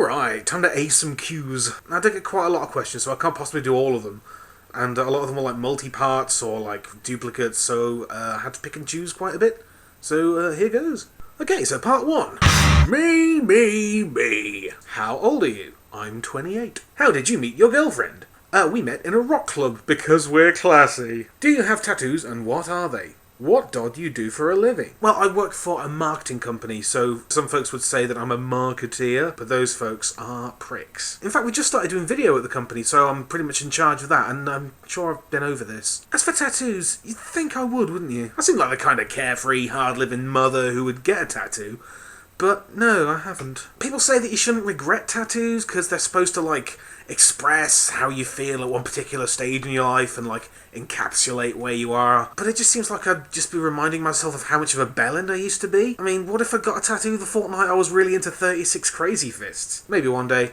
Alright, time to ace some cues. Now, I did get quite a lot of questions, so I can't possibly do all of them. And a lot of them were like multi-parts or like duplicates, so I had to pick and choose quite a bit. So here goes. Okay, so part 1. Me. How old are you? I'm 28. How did you meet your girlfriend? We met in a rock club because we're classy. Do you have tattoos and what are they? What do you do for a living? Well, I work for a marketing company, so some folks would say that I'm a marketeer, but those folks are pricks. In fact, we just started doing video at the company, so I'm pretty much in charge of that, and I'm sure I've been over this. As for tattoos, you'd think I would, wouldn't you? I seem like the kind of carefree, hard-living mother who would get a tattoo, but no, I haven't. People say that you shouldn't regret tattoos because they're supposed to, like, express how you feel at one particular stage in your life and, like, encapsulate where you are. But it just seems like I'd just be reminding myself of how much of a bellend I used to be. I mean, what if I got a tattoo the fortnight I was really into 36 Crazy Fists? Maybe one day.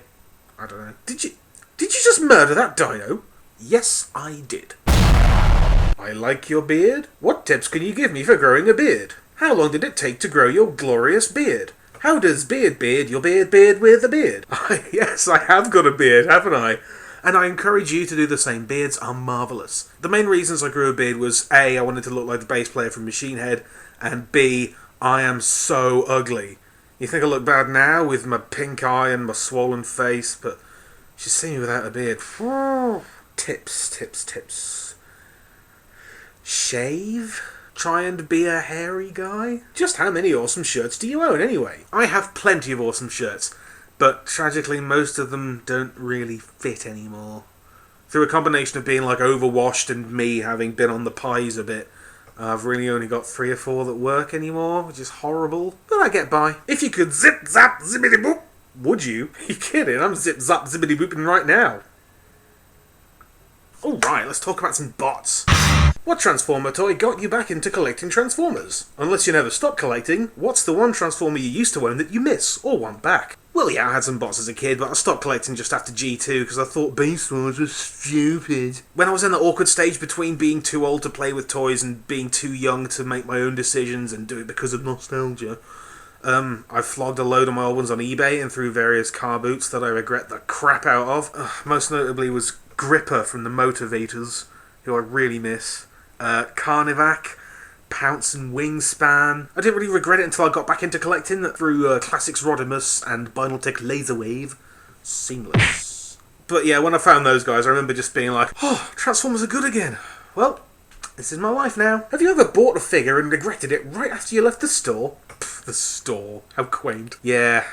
I don't know. Did you just murder that dino? Yes, I did. I like your beard. What tips can you give me for growing a beard? How long did it take to grow your glorious beard? How does beard your beard with a beard? Yes, I have got a beard, haven't I? And I encourage you to do the same. Beards are marvellous. The main reasons I grew a beard was A, I wanted to look like the bass player from Machine Head, and B, I am so ugly. You think I look bad now with my pink eye and my swollen face, but you should see me without a beard. Tips. Shave? Try and be a hairy guy? Just how many awesome shirts do you own anyway? I have plenty of awesome shirts, but tragically most of them don't really fit anymore. Through a combination of being like overwashed and me having been on the pies a bit, I've really only got 3 or 4 that work anymore, which is horrible, but I get by. If you could zip zap zippity boop, would you? Are you kidding? I'm zip zap zippity booping right now. Alright, let's talk about some bots. What Transformer toy got you back into collecting Transformers? Unless you never stopped collecting, what's the one Transformer you used to own that you miss or want back? Well, yeah, I had some bots as a kid, but I stopped collecting just after G2 because I thought Beast Wars was stupid. When I was in the awkward stage between being too old to play with toys and being too young to make my own decisions and do it because of nostalgia, I flogged a load of my old ones on eBay and through various car boots that I regret the crap out of. Most notably was Gripper from the Motivators, who I really miss. Carnivac, Pounce and Wingspan. I didn't really regret it until I got back into collecting through Classics Rodimus and Binaltech Laserwave. Seamless. But yeah, when I found those guys, I remember just being like, oh, Transformers are good again. Well, this is my life now. Have you ever bought a figure and regretted it right after you left the store? Pff, the store. How quaint. Yeah.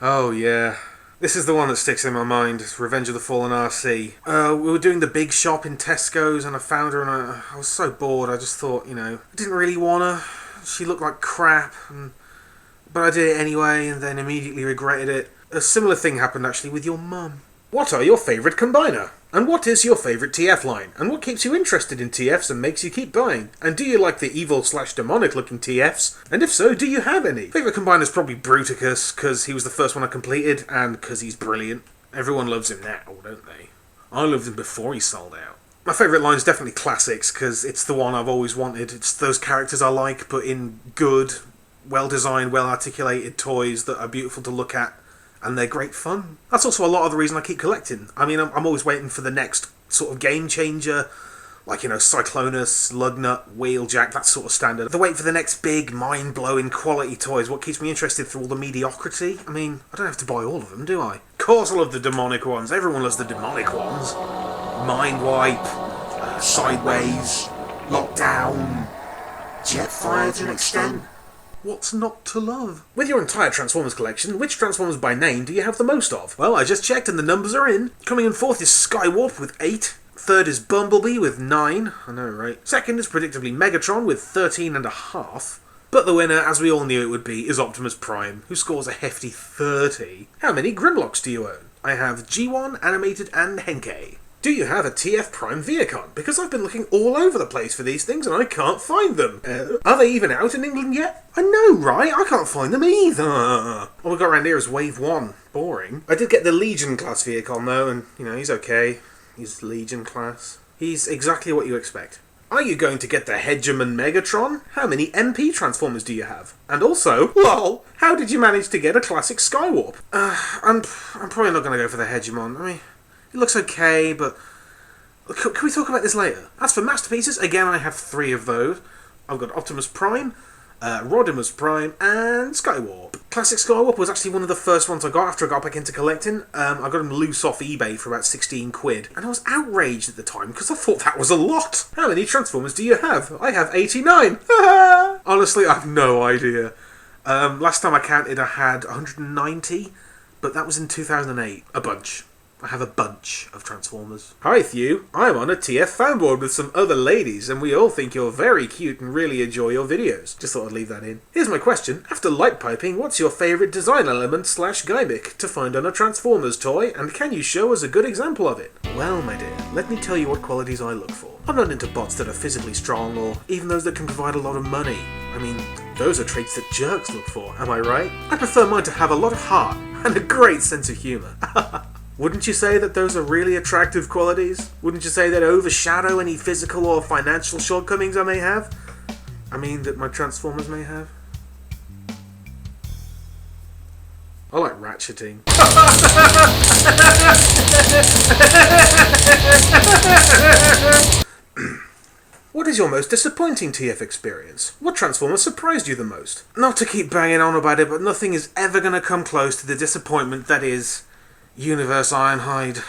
Oh, yeah. This is the one that sticks in my mind. It's Revenge of the Fallen RC. We were doing the big shop in Tesco's and I found her and I was so bored. I just thought, I didn't really want her. She looked like crap. But I did it anyway and then immediately regretted it. A similar thing happened actually with your mum. What are your favourite combiner? And what is your favourite TF line? And what keeps you interested in TFs and makes you keep buying? And do you like the evil/demonic looking TFs? And if so, do you have any? Favourite combiner's probably Bruticus, because he was the first one I completed, and because he's brilliant. Everyone loves him now, don't they? I loved him before he sold out. My favourite line is definitely Classics, because it's the one I've always wanted. It's those characters I like, but in good, well-designed, well-articulated toys that are beautiful to look at. And they're great fun. That's also a lot of the reason I keep collecting. I mean, I'm always waiting for the next sort of game changer, like, Cyclonus, Lugnut, Wheeljack, that sort of standard. The wait for the next big, mind-blowing quality toys, what keeps me interested through all the mediocrity. I mean, I don't have to buy all of them, do I? Of course I love the demonic ones. Everyone loves the demonic ones. Mind Wipe, Sideways, Lockdown, Jetfire to an extent. What's not to love? With your entire Transformers collection, which Transformers by name do you have the most of? Well, I just checked and the numbers are in. Coming in 4th is Skywarp with 8. 3rd is Bumblebee with 9. I know, right? 2nd is predictably Megatron with 13.5. But the winner, as we all knew it would be, is Optimus Prime, who scores a hefty 30. How many Grimlocks do you own? I have G1, Animated, and Henkei. Do you have a TF Prime Viacon? Because I've been looking all over the place for these things and I can't find them. Are they even out in England yet? I know, right? I can't find them either. All we got around here is Wave 1. Boring. I did get the Legion class Viacon though, and, he's okay. He's Legion class. He's exactly what you expect. Are you going to get the Hegemon Megatron? How many MP Transformers do you have? And also, lol, how did you manage to get a classic Skywarp? I'm probably not going to go for the Hegemon. I mean, it looks okay, but can we talk about this later? As for masterpieces, again, I have 3 of those. I've got Optimus Prime, Rodimus Prime, and Skywarp. Classic Skywarp was actually one of the first ones I got after I got back into collecting. I got them loose off eBay for about 16 quid, and I was outraged at the time because I thought that was a lot. How many Transformers do you have? I have 89. Honestly, I have no idea. Last time I counted I had 190, but that was in 2008. A bunch. I have a bunch of Transformers. Hi Thew, I'm on a TF fanboard with some other ladies and we all think you're very cute and really enjoy your videos. Just thought I'd leave that in. Here's my question. After light piping, what's your favourite design element / gimmick to find on a Transformers toy, and can you show us a good example of it? Well, my dear, let me tell you what qualities I look for. I'm not into bots that are physically strong or even those that can provide a lot of money. I mean, those are traits that jerks look for, am I right? I prefer mine to have a lot of heart and a great sense of humour. Wouldn't you say that those are really attractive qualities? Wouldn't you say that overshadow any physical or financial shortcomings I may have? I mean, that my Transformers may have? I like ratcheting. What is your most disappointing TF experience? What Transformer surprised you the most? Not to keep banging on about it, but nothing is ever going to come close to the disappointment that is Universe Ironhide.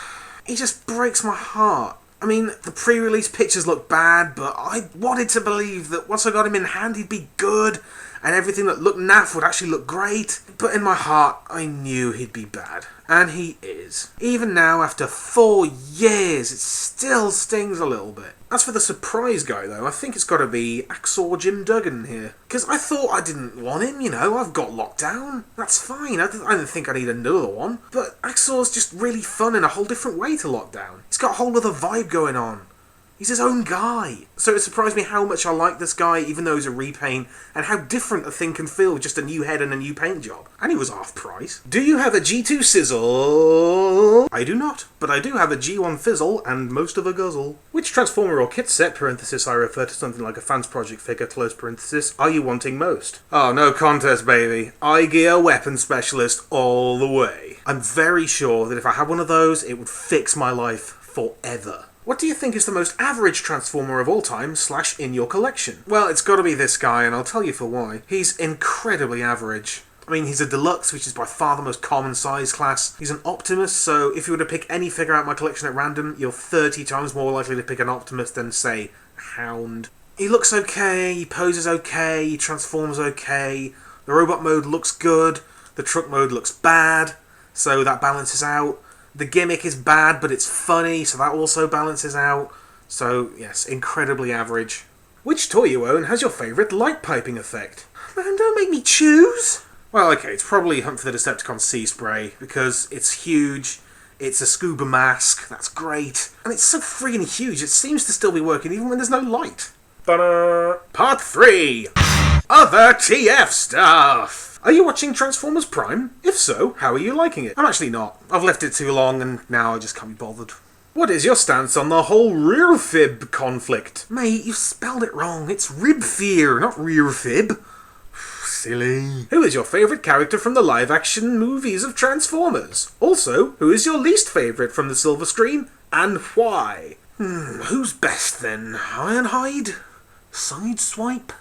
He just breaks my heart. I mean, the pre-release pictures look bad, but I wanted to believe that once I got him in hand he'd be good, and everything that looked naff would actually look great. But in my heart, I knew he'd be bad. And he is. Even now, after 4 years, it still stings a little bit. As for the surprise guy, though, I think it's got to be Axor Jim Duggan here. Because I thought I didn't want him, you know, I've got Lockdown. That's fine, I didn't think I need another one. But Axor's just really fun in a whole different way to Lockdown. He's got a whole other vibe going on. He's his own guy. So it surprised me how much I like this guy, even though he's a repaint, and how different a thing can feel with just a new head and a new paint job. And he was half price. Do you have a G2 Sizzle? I do not, but I do have a G1 Fizzle and most of a Guzzle. Which Transformer or kit set, parenthesis, I refer to something like a fans project figure, close parenthesis, are you wanting most? Oh, no contest, baby. iGear Weapon Specialist all the way. I'm very sure that if I had one of those, it would fix my life forever. What do you think is the most average Transformer of all time / in your collection? Well, it's got to be this guy, and I'll tell you for why. He's incredibly average. I mean, he's a deluxe, which is by far the most common size class. He's an Optimus, so if you were to pick any figure out of my collection at random, you're 30 times more likely to pick an Optimus than, say, a Hound. He looks okay, he poses okay, he transforms okay, the robot mode looks good, the truck mode looks bad, so that balances out. The gimmick is bad, but it's funny, so that also balances out. So, yes, incredibly average. Which toy you own has your favourite light piping effect? Man, don't make me choose! Well, okay, it's probably Hunt for the Decepticon Sea Spray, because it's huge, it's a scuba mask, that's great, and it's so friggin' huge, it seems to still be working even when there's no light. Ta-da! Part 3! Other TF stuff! Are you watching Transformers Prime? If so, how are you liking it? I'm actually not. I've left it too long and now I just can't be bothered. What is your stance on the whole rear fib conflict? Mate, you've spelled it wrong. It's rib fear, not rear fib. Silly. Who is your favourite character from the live-action movies of Transformers? Also, who is your least favourite from the silver screen, and why? Who's best then? Ironhide? Sideswipe?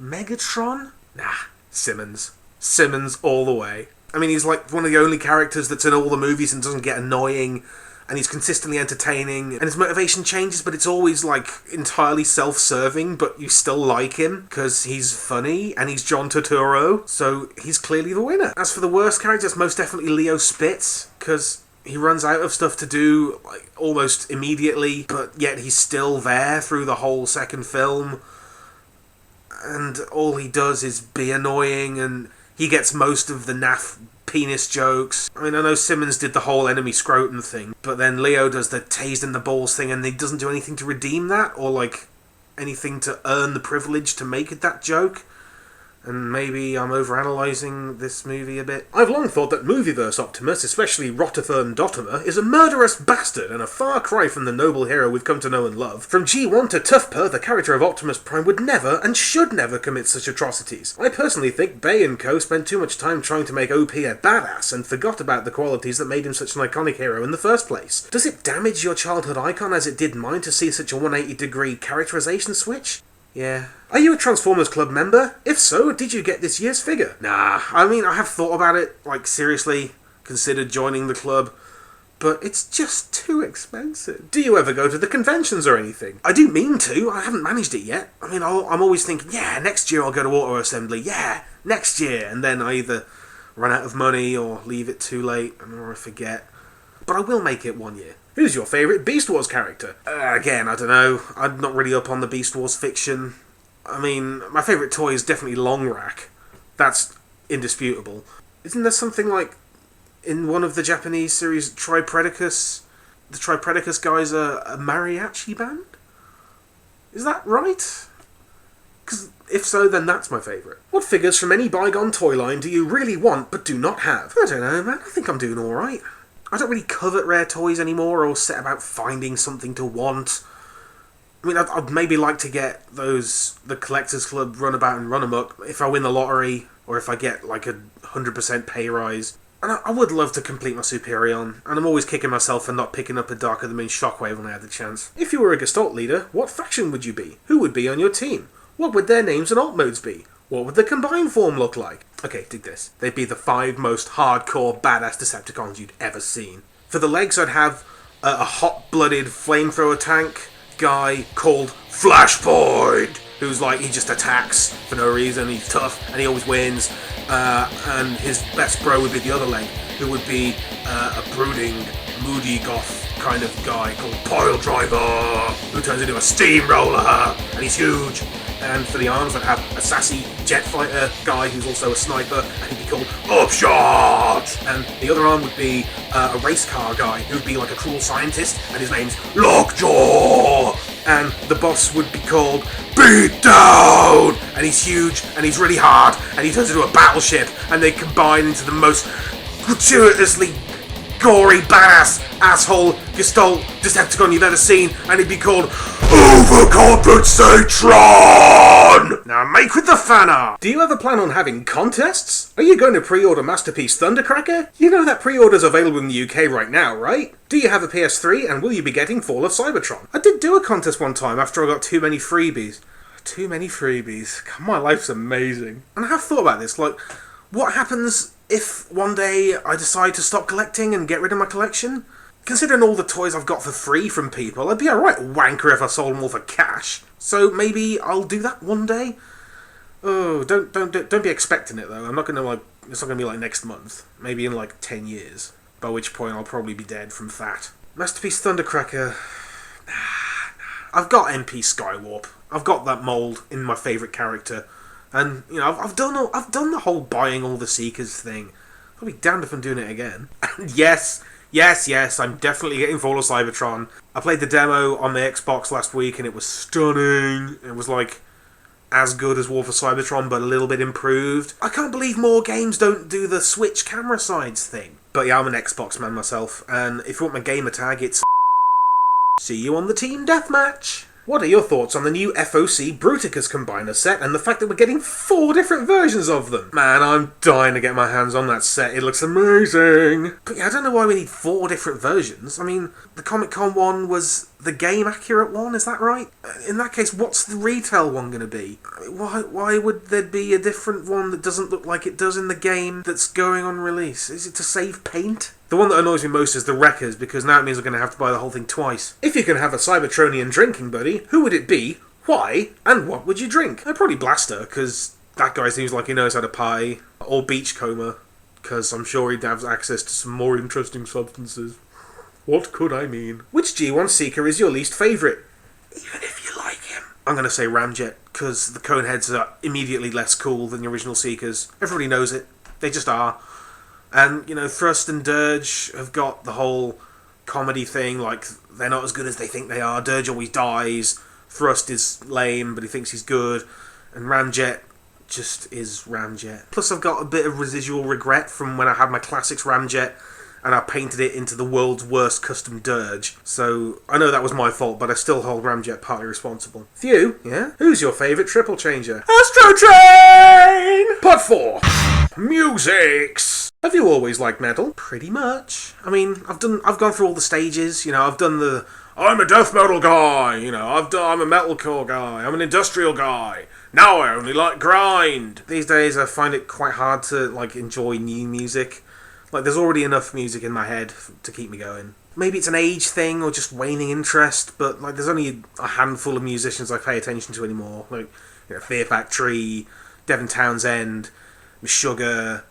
Megatron? Nah. Simmons. Simmons all the way. I mean, he's like one of the only characters that's in all the movies and doesn't get annoying, and he's consistently entertaining, and his motivation changes, but it's always, like, entirely self-serving, but you still like him, because he's funny, and he's John Turturro, so he's clearly the winner. As for the worst character, it's most definitely Leo Spitz, because he runs out of stuff to do, like, almost immediately, but yet he's still there through the whole second film. And all he does is be annoying, and he gets most of the naff penis jokes. I mean, I know Simmons did the whole enemy scrotum thing, but then Leo does the tased in the balls thing, and he doesn't do anything to redeem that, or, like, anything to earn the privilege to make it that joke. And maybe I'm overanalyzing this movie a bit. I've long thought that Movieverse Optimus, especially Rotifer Dottimer, is a murderous bastard and a far cry from the noble hero we've come to know and love. From G1 to Tuffper, the character of Optimus Prime would never and should never commit such atrocities. I personally think Bay & Co. spent too much time trying to make OP a badass and forgot about the qualities that made him such an iconic hero in the first place. Does it damage your childhood icon as it did mine to see such a 180-degree characterization switch? Yeah. Are you a Transformers Club member? If so, did you get this year's figure? Nah, I mean, I have thought about it, like seriously, considered joining the club, but it's just too expensive. Do you ever go to the conventions or anything? I do mean to, I haven't managed it yet. I mean, I'm always thinking, yeah, next year I'll go to Auto Assembly, yeah, next year, and then I either run out of money or leave it too late, or I forget. But I will make it one year. Who's your favourite Beast Wars character? Again, I don't know. I'm not really up on the Beast Wars fiction. I mean, my favourite toy is definitely Long Rack. That's indisputable. Isn't there something like, in one of the Japanese series, Tripredacus? The Tripredacus guys are a mariachi band? Is that right? Because if so, then that's my favourite. What figures from any bygone toy line do you really want but do not have? I don't know, man. I think I'm doing alright. I don't really covet rare toys anymore or set about finding something to want. I mean, I'd maybe like to get the Collectors Club Runabout and Runamuck if I win the lottery, or if I get like a 100% pay rise. And I would love to complete my Superion, and I'm always kicking myself for not picking up a Darker Than Me Shockwave when I had the chance. If you were a Gestalt leader, what faction would you be? Who would be on your team? What would their names and alt modes be? What would the combined form look like? Okay, dig this. They'd be the 5 most hardcore badass Decepticons you'd ever seen. For the legs, I'd have a hot-blooded flamethrower tank guy called Flashpoint, who's like, he just attacks for no reason, he's tough, and he always wins. And his best bro would be the other leg, who would be a brooding, moody goth kind of guy called Pile Driver, who turns into a steamroller, and he's huge. And for the arms, I'd have a sassy jet fighter guy who's also a sniper, and he'd be called Upshot! And the other arm would be a race car guy who'd be like a cruel scientist, and his name's Lockjaw! And the boss would be called Beatdown! And he's huge, and he's really hard, and he turns into a battleship, and they combine into the most gratuitously gory, badass, asshole, Gestalt Decepticon you've ever seen, and he'd be called Overcompensatron! Now make with the fan art! Do you ever plan on having contests? Are you going to pre-order Masterpiece Thundercracker? You know that pre-order's available in the UK right now, right? Do you have a PS3, and will you be getting Fall of Cybertron? I did do a contest one time after I got too many freebies. Too many freebies. God, my life's amazing. And I have thought about this, like, what happens if one day I decide to stop collecting and get rid of my collection? Considering all the toys I've got for free from people, I'd be a right wanker if I sold them all for cash. So maybe I'll do that one day. Oh, don't be expecting it though. I'm not gonna it's not gonna be like next month. Maybe in like 10 years. By which point I'll probably be dead from fat. Masterpiece Thundercracker. I've got MP Skywarp. I've got that mold in my favourite character. And, you know, I've done the whole buying all the Seekers thing. I'll be damned if I'm doing it again. And yes, I'm definitely getting Fall of Cybertron. I played the demo on the Xbox last week and it was stunning. It was like as good as War for Cybertron, but a little bit improved. I can't believe more games don't do the Switch camera sides thing. But yeah, I'm an Xbox man myself, and if you want my gamer tag, it's see you on the Team Deathmatch. What are your thoughts on the new FOC Bruticus Combiner set and the fact that we're getting 4 different versions of them? Man, I'm dying to get my hands on that set. It looks amazing. But yeah, I don't know why we need 4 different versions. I mean, the Comic-Con one was the game-accurate one, is that right? In that case, what's the retail one going to be? Why would there be a different one that doesn't look like it does in the game that's going on release? Is it to save paint? The one that annoys me most is the Wreckers, because now it means I'm going to have to buy the whole thing twice. If you can have a Cybertronian drinking buddy, who would it be, why, and what would you drink? I'd probably Blaster, because that guy seems like he knows how to party. Or Beachcomber, because I'm sure he'd have access to some more interesting substances. What could I mean? Which G1 Seeker is your least favourite? Even if you like him. I'm going to say Ramjet, because the Coneheads are immediately less cool than the original Seekers. Everybody knows it. They just are. And, you know, Thrust and Dirge have got the whole comedy thing, like, they're not as good as they think they are. Dirge always dies. Thrust is lame, but he thinks he's good. And Ramjet just is Ramjet. Plus I've got a bit of residual regret from when I had my Classics Ramjet and I painted it into the world's worst custom dirge. So I know that was my fault, but I still hold Ramjet partly responsible. Thew, yeah? Who's your favourite triple changer? Astro Train! Part 4. Musics! Have you always liked metal? Pretty much. I mean, I've gone through all the stages, you know, I've done the I'm a death metal guy, you know, I'm a metalcore guy, I'm an industrial guy. Now I only like grind. These days I find it quite hard to, like, enjoy new music. Like, there's already enough music in my head to keep me going. Maybe it's an age thing or just waning interest, but, like, there's only a handful of musicians I pay attention to anymore. Like, you know, Fear Factory, Devin Townsend, Meshuggah,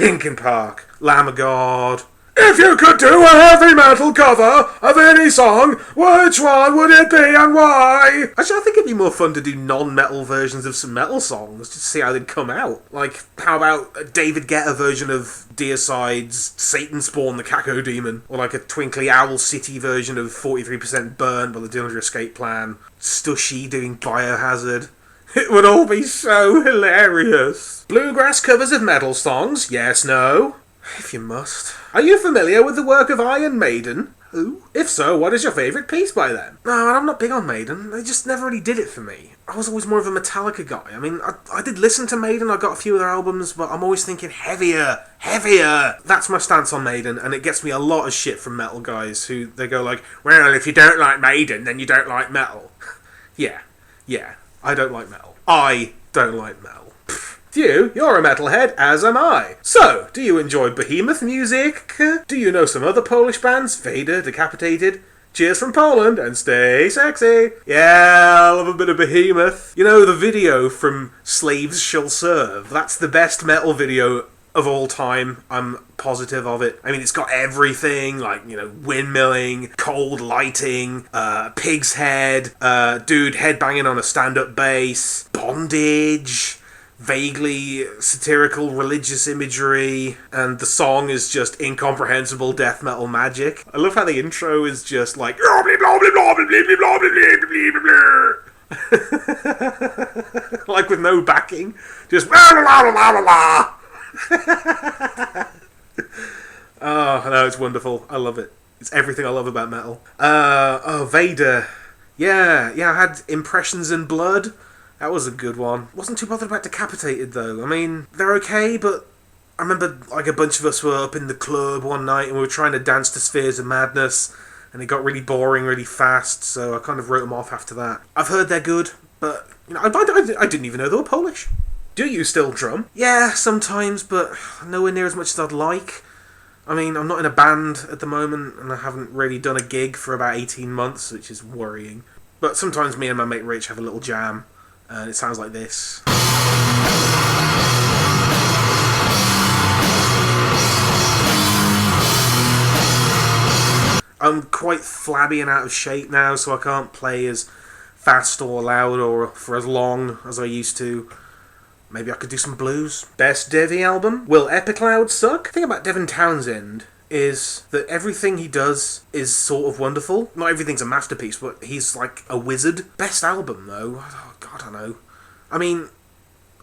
Linkin Park, Lamb of God. If you could do a heavy metal cover of any song, which one would it be and why? Actually, I think it'd be more fun to do non-metal versions of some metal songs, just to see how they'd come out. Like, how about a David Guetta version of Deicide's Satan Spawn the Caco Demon? Or like a Twinkly Owl City version of 43% Burn by the Dillinger Escape Plan? Stushy doing Biohazard? It would all be so hilarious. Bluegrass covers of metal songs? Yes, no? If you must. Are you familiar with the work of Iron Maiden? Who? If so, what is your favourite piece by them? No, I'm not big on Maiden. They just never really did it for me. I was always more of a Metallica guy. I mean, I did listen to Maiden, I got a few of their albums, but I'm always thinking heavier, heavier. That's my stance on Maiden, and it gets me a lot of shit from metal guys who, they go like, well, if you don't like Maiden, then you don't like metal. Yeah, I don't like metal. I don't like metal. Thew, you're a metalhead, as am I. So, do you enjoy behemoth music? Do you know some other Polish bands? Vader, Decapitated, Cheers from Poland, and Stay Sexy. Yeah, I love a bit of behemoth. You know, the video from Slaves Shall Serve, that's the best metal video of all time. I'm positive of it. I mean, it's got everything, like, you know, windmilling, cold lighting, pig's head, dude headbanging on a stand-up bass, bondage, vaguely satirical religious imagery, and the song is just incomprehensible death metal magic. I love how the intro is just like like with no backing, just oh no, it's wonderful. I love it. It's everything I love about metal. Vader. Yeah, I had Impressions in Blood. That was a good one. Wasn't too bothered about Decapitated, though. I mean, they're okay, but I remember, like, a bunch of us were up in the club one night and we were trying to dance to Spheres of Madness, and it got really boring really fast, so I kind of wrote them off after that. I've heard they're good, but, you know, I didn't even know they were Polish. Do you still drum? Yeah, sometimes, but nowhere near as much as I'd like. I mean, I'm not in a band at the moment, and I haven't really done a gig for about 18 months, which is worrying. But sometimes me and my mate Rich have a little jam. And it sounds like this. I'm quite flabby and out of shape now, so I can't play as fast or loud or for as long as I used to. Maybe I could do some blues. Best Devi album? Will Epicloud suck? The thing about Devin Townsend is that everything he does is sort of wonderful. Not everything's a masterpiece, but he's like a wizard. Best album, though? Oh, God, I don't know. I mean,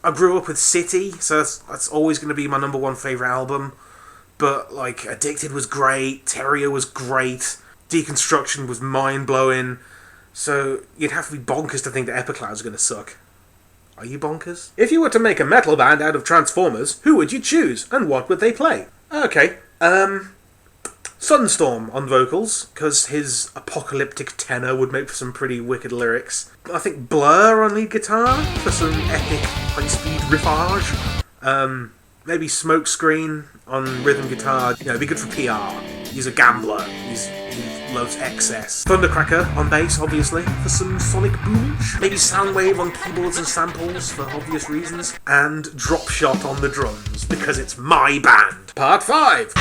I grew up with City, so that's always going to be my number one favourite album. But, like, Addicted was great, Terrier was great, Deconstruction was mind-blowing. So you'd have to be bonkers to think that Epicloud's going to suck. Are you bonkers? If you were to make a metal band out of Transformers, who would you choose, and what would they play? Okay, Sunstorm on vocals, because his apocalyptic tenor would make for some pretty wicked lyrics. I think Blur on lead guitar, for some epic high-speed riffage. Maybe Smokescreen on rhythm guitar. You know, it'd be good for PR. He's a gambler. He loves excess. Thundercracker on bass, obviously, for some sonic boomage. Maybe Soundwave on keyboards and samples, for obvious reasons. And Dropshot on the drums, because it's my band. Part 5.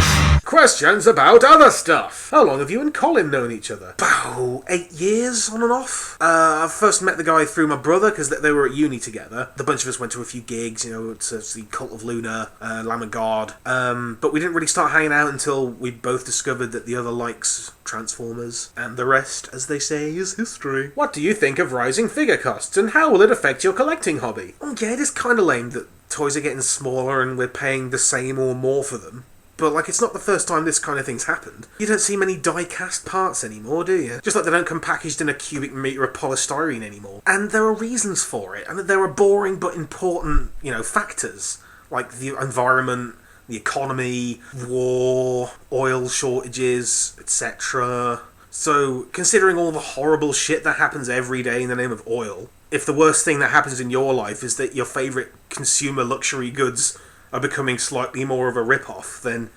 Questions about other stuff. How long have you and Colin known each other? About 8 years, on and off. I first met the guy through my brother, because they were at uni together. The bunch of us went to a few gigs, to see Cult of Luna, Lamb of God. But we didn't really start hanging out until we both discovered that the other likes Transformers. And the rest, as they say, is history. What do you think of rising figure costs, and how will it affect your collecting hobby? Yeah, it is kind of lame that toys are getting smaller and we're paying the same or more for them. But, it's not the first time this kind of thing's happened. You don't see many die-cast parts anymore, do you? Just like they don't come packaged in a cubic metre of polystyrene anymore. And there are reasons for it, and there are boring but important, factors. Like the environment, the economy, war, oil shortages, etc. So, considering all the horrible shit that happens every day in the name of oil, if the worst thing that happens in your life is that your favourite consumer luxury goods are becoming slightly more of a rip-off, then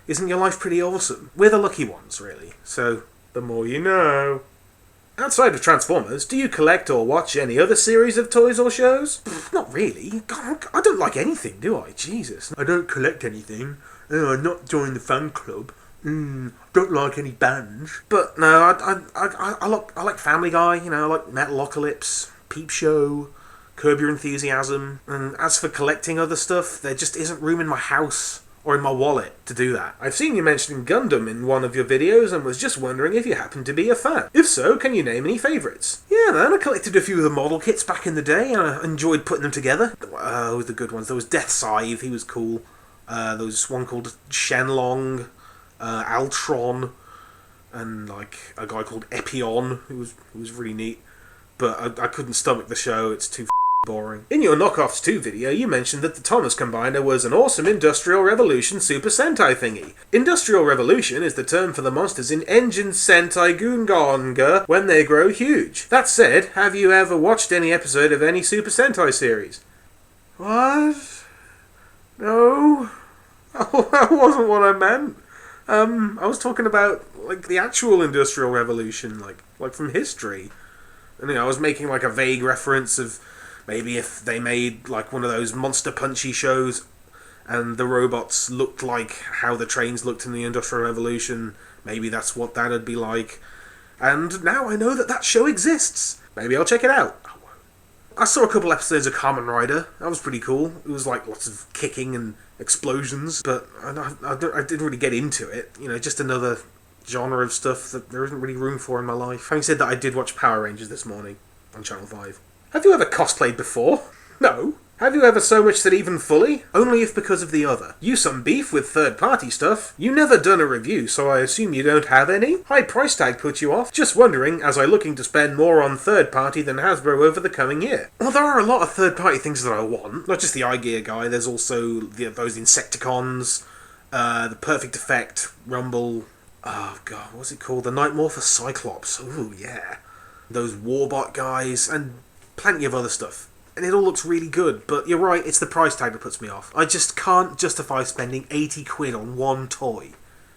isn't your life pretty awesome? We're the lucky ones, really. So, the more you know. Outside of Transformers, do you collect or watch any other series of toys or shows? Not really. God, I don't like anything, do I? Jesus. I don't collect anything. I'm not joining the fan club. Don't like any bands. But no, I like Family Guy, I like Metalocalypse, Peep Show, Curb Your Enthusiasm, and as for collecting other stuff, there just isn't room in my house or in my wallet to do that. I've seen you mention Gundam in one of your videos and was just wondering if you happen to be a fan. If so, can you name any favourites? Yeah man, I collected a few of the model kits back in the day and I enjoyed putting them together. The good ones. There was Death Scythe, he was cool. There was one called Shenlong, Altron, and a guy called Epion, who was really neat. But I couldn't stomach the show, it's too boring. In your Knockoffs 2 video, you mentioned that the Thomas Combiner was an awesome Industrial Revolution Super Sentai thingy. Industrial Revolution is the term for the monsters in Engine Sentai Gungonga when they grow huge. That said, have you ever watched any episode of any Super Sentai series? What? No? That wasn't what I meant. I was talking about, the actual Industrial Revolution, like from history. And, I was making, a vague reference of maybe if they made, one of those Monster Punchy shows and the robots looked like how the trains looked in the Industrial Revolution, maybe that's what that'd be like. And now I know that show exists. Maybe I'll check it out. I saw a couple episodes of Kamen Rider. That was pretty cool. It was, lots of kicking and explosions, but I didn't really get into it. Just another genre of stuff that there isn't really room for in my life. Having said that, I did watch Power Rangers this morning on Channel 5. Have you ever cosplayed before? No. Have you ever so much that even fully? Only if because of the other. You some beef with third-party stuff? You never done a review, so I assume you don't have any? High price tag put you off? Just wondering, as I looking to spend more on third-party than Hasbro over the coming year. Well, there are a lot of third-party things that I want. Not just the iGear guy, there's also those Insecticons, the Perfect Effect, Rumble. Oh god, what's it called? The Nightmorpher Cyclops. Ooh, yeah. Those Warbot guys, and plenty of other stuff. And it all looks really good, but you're right, it's the price tag that puts me off. I just can't justify spending 80 quid on one toy.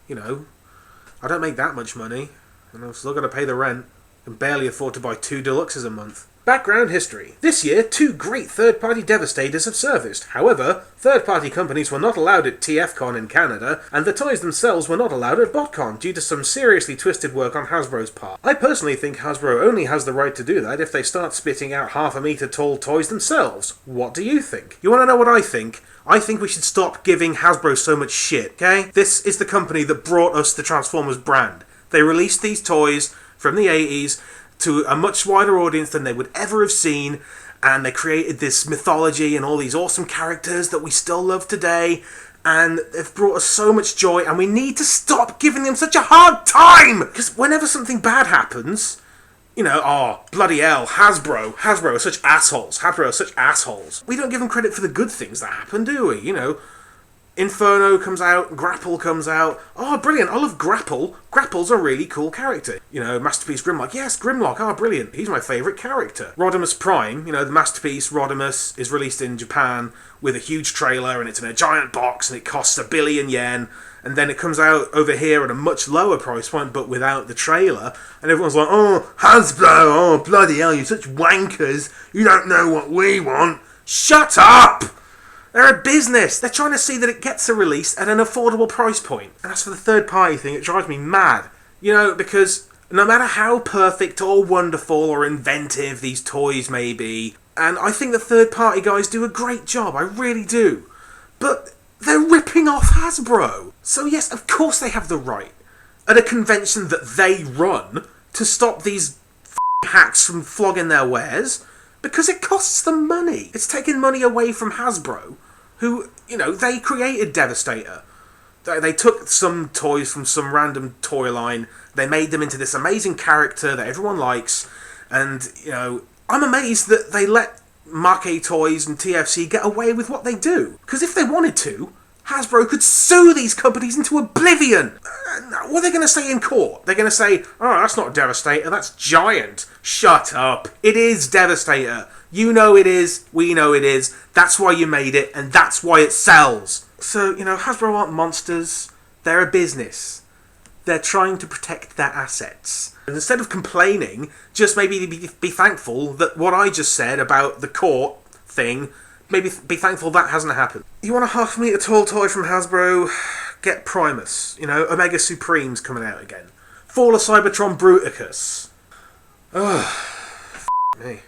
I don't make that much money, and I've still got to pay the rent, and barely afford to buy 2 deluxes a month. Background history. This year, 2 great third-party Devastators have surfaced. However, third-party companies were not allowed at TFCon in Canada, and the toys themselves were not allowed at BotCon due to some seriously twisted work on Hasbro's part. I personally think Hasbro only has the right to do that if they start spitting out half-a-metre tall toys themselves. What do you think? You want to know what I think? I think we should stop giving Hasbro so much shit, okay? This is the company that brought us the Transformers brand. They released these toys from the 80s, to a much wider audience than they would ever have seen, and they created this mythology and all these awesome characters that we still love today, and they've brought us so much joy, and we need to stop giving them such a hard time! Because whenever something bad happens, bloody hell, Hasbro are such assholes, Hasbro are such assholes. We don't give them credit for the good things that happen, do we? Inferno comes out, Grapple comes out. Oh, brilliant, I love Grapple. Grapple's a really cool character. Masterpiece Grimlock. Yes, Grimlock, brilliant. He's my favourite character. Rodimus Prime, the Masterpiece Rodimus is released in Japan with a huge trailer, and it's in a giant box, and it costs 1 billion yen. And then it comes out over here at a much lower price point, but without the trailer. And everyone's like, oh, Hasbro, oh, bloody hell, you're such wankers. You don't know what we want. Shut up! They're a business. They're trying to see that it gets a release at an affordable price point. And as for the third party thing, it drives me mad. You know, because no matter how perfect or wonderful or inventive these toys may be, and I think the third party guys do a great job, I really do, but they're ripping off Hasbro. So yes, of course they have the right, at a convention that they run, to stop these hacks from flogging their wares, because it costs them money. It's taking money away from Hasbro, who, you know, they created Devastator. They took some toys from some random toy line, they made them into this amazing character that everyone likes, and, you know, I'm amazed that they let Marquee Toys and TFC get away with what they do. Because if they wanted to, Hasbro could sue these companies into oblivion. What are they going to say in court? They're going to say, oh, that's not Devastator, that's Giant. Shut up. It is Devastator. You know it is, we know it is, that's why you made it, and that's why it sells. So, you know, Hasbro aren't monsters, they're a business. They're trying to protect their assets. And instead of complaining, just maybe be thankful that what I just said about the court thing, maybe be thankful that hasn't happened. You want a half-metre tall toy from Hasbro? Get Primus. You know, Omega Supreme's coming out again. Fall of Cybertron Bruticus. Ugh. Me.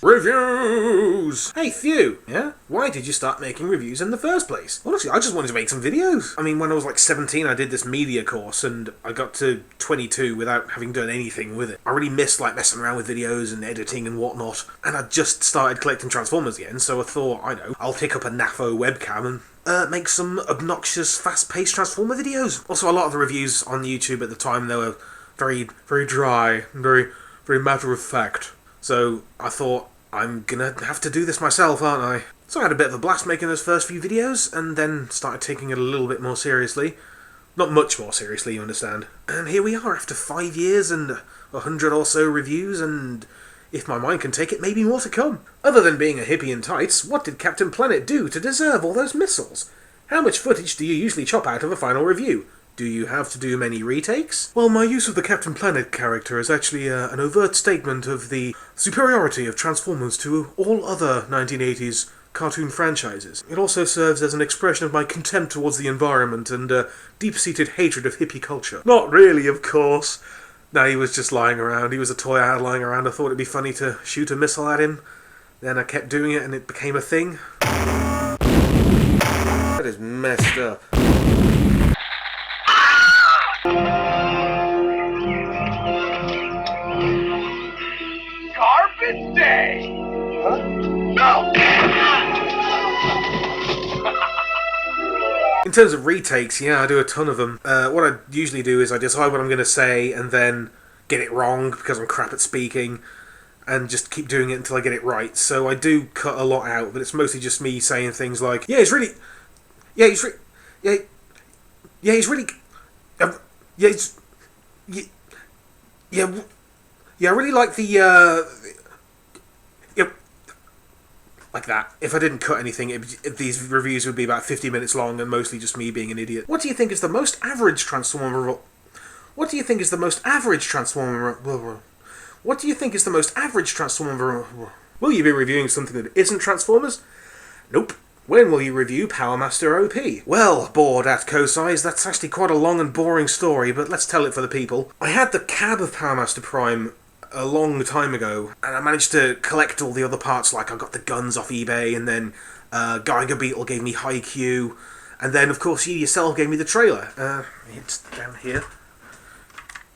Reviews! Hey, Thew, yeah? Why did you start making reviews in the first place? Honestly, I just wanted to make some videos. I mean, when I was like 17, I did this media course, and I got to 22 without having done anything with it. I really missed, like, messing around with videos and editing and whatnot, and I just started collecting Transformers again, so I thought, I know, I'll pick up a NAFO webcam and make some obnoxious, fast-paced Transformer videos. Also, a lot of the reviews on YouTube at the time, they were very, very dry, and very matter-of-fact. So I thought, I'm gonna have to do this myself, aren't I? So I had a bit of a blast making those first few videos, and then started taking it a little bit more seriously. Not much more seriously, you understand. And here we are, after 5 years and 100 or so reviews, and if my mind can take it, maybe more to come. Other than being a hippie in tights, what did Captain Planet do to deserve all those missiles? How much footage do you usually chop out of a final review? Do you have to do many retakes? Well, my use of the Captain Planet character is actually an overt statement of the superiority of Transformers to all other 1980s cartoon franchises. It also serves as an expression of my contempt towards the environment and deep-seated hatred of hippie culture. Not really, of course. No, he was just lying around. He was a toy I had lying around. I thought it'd be funny to shoot a missile at him. Then I kept doing it and it became a thing. That is messed up. Carpet Day! Huh? No! In terms of retakes, yeah, I do a ton of them. What I usually do is I decide what I'm going to say and then get it wrong because I'm crap at speaking and just keep doing it until I get it right. So I do cut a lot out, but it's mostly just me saying things like, yeah, he's really... Yeah, he's really... Yeah, he's really... Yeah, it's... Yeah, I really like the, like that. If I didn't cut anything, these reviews would be about 50 minutes long and mostly just me being an idiot. What do you think is the most average Transformer... What do you think is the most average Transformer... What do you think is the most average Transformer... Will you be reviewing something that isn't Transformers? Nope. When will you review Power Master OP? Well, bored at Co-Size, that's actually quite a long and boring story, but let's tell it for the people. I had the cab of Power Master Prime a long time ago, and I managed to collect all the other parts, like I got the guns off eBay, and then Geiger Beetle gave me Haikyuu, and then, of course, you yourself gave me the trailer. It's down here.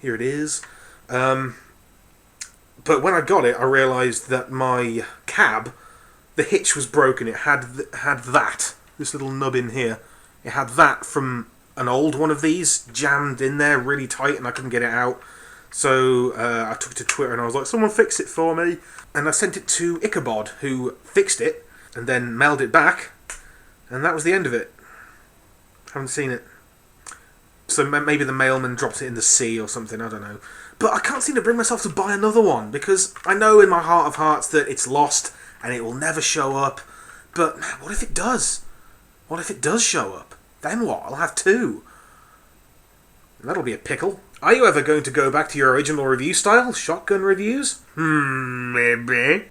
Here it is. But when I got it, I realised that my cab... The hitch was broken. It had that, this little nub in here. It had that from an old one of these jammed in there really tight, and I couldn't get it out. So I took it to Twitter and I was like, someone fix it for me. And I sent it to Ichabod, who fixed it and then mailed it back. And that was the end of it. Haven't seen it. So maybe the mailman dropped it in the sea or something, I don't know. But I can't seem to bring myself to buy another one, because I know in my heart of hearts that it's lost and it will never show up. But what if it does? What if it does show up? Then what? I'll have two. And that'll be a pickle. Are you ever going to go back to your original review style? Shotgun reviews? Maybe.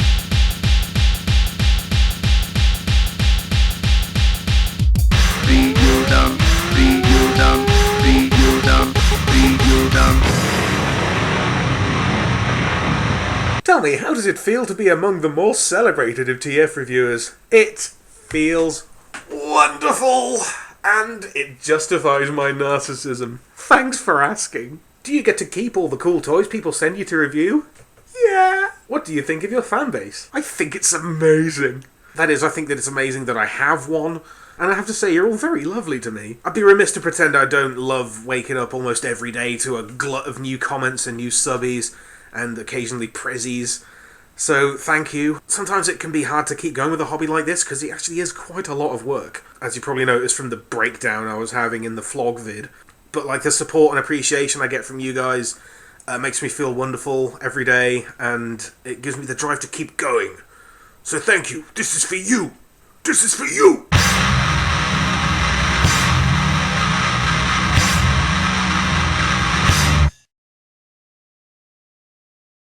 feel to be among the more celebrated of TF reviewers. It feels wonderful, and it justifies my narcissism. Thanks for asking. Do you get to keep all the cool toys people send you to review? Yeah. What do you think of your fan base? I think it's amazing. That is, I think that it's amazing that I have one, and I have to say, you're all very lovely to me. I'd be remiss to pretend I don't love waking up almost every day to a glut of new comments and new subbies, and occasionally prezzies. So, thank you. Sometimes it can be hard to keep going with a hobby like this, because it actually is quite a lot of work, as you probably noticed from the breakdown I was having in the vlog vid. But, like, the support and appreciation I get from you guys makes me feel wonderful every day, and it gives me the drive to keep going. So thank you. This is for you. This is for you.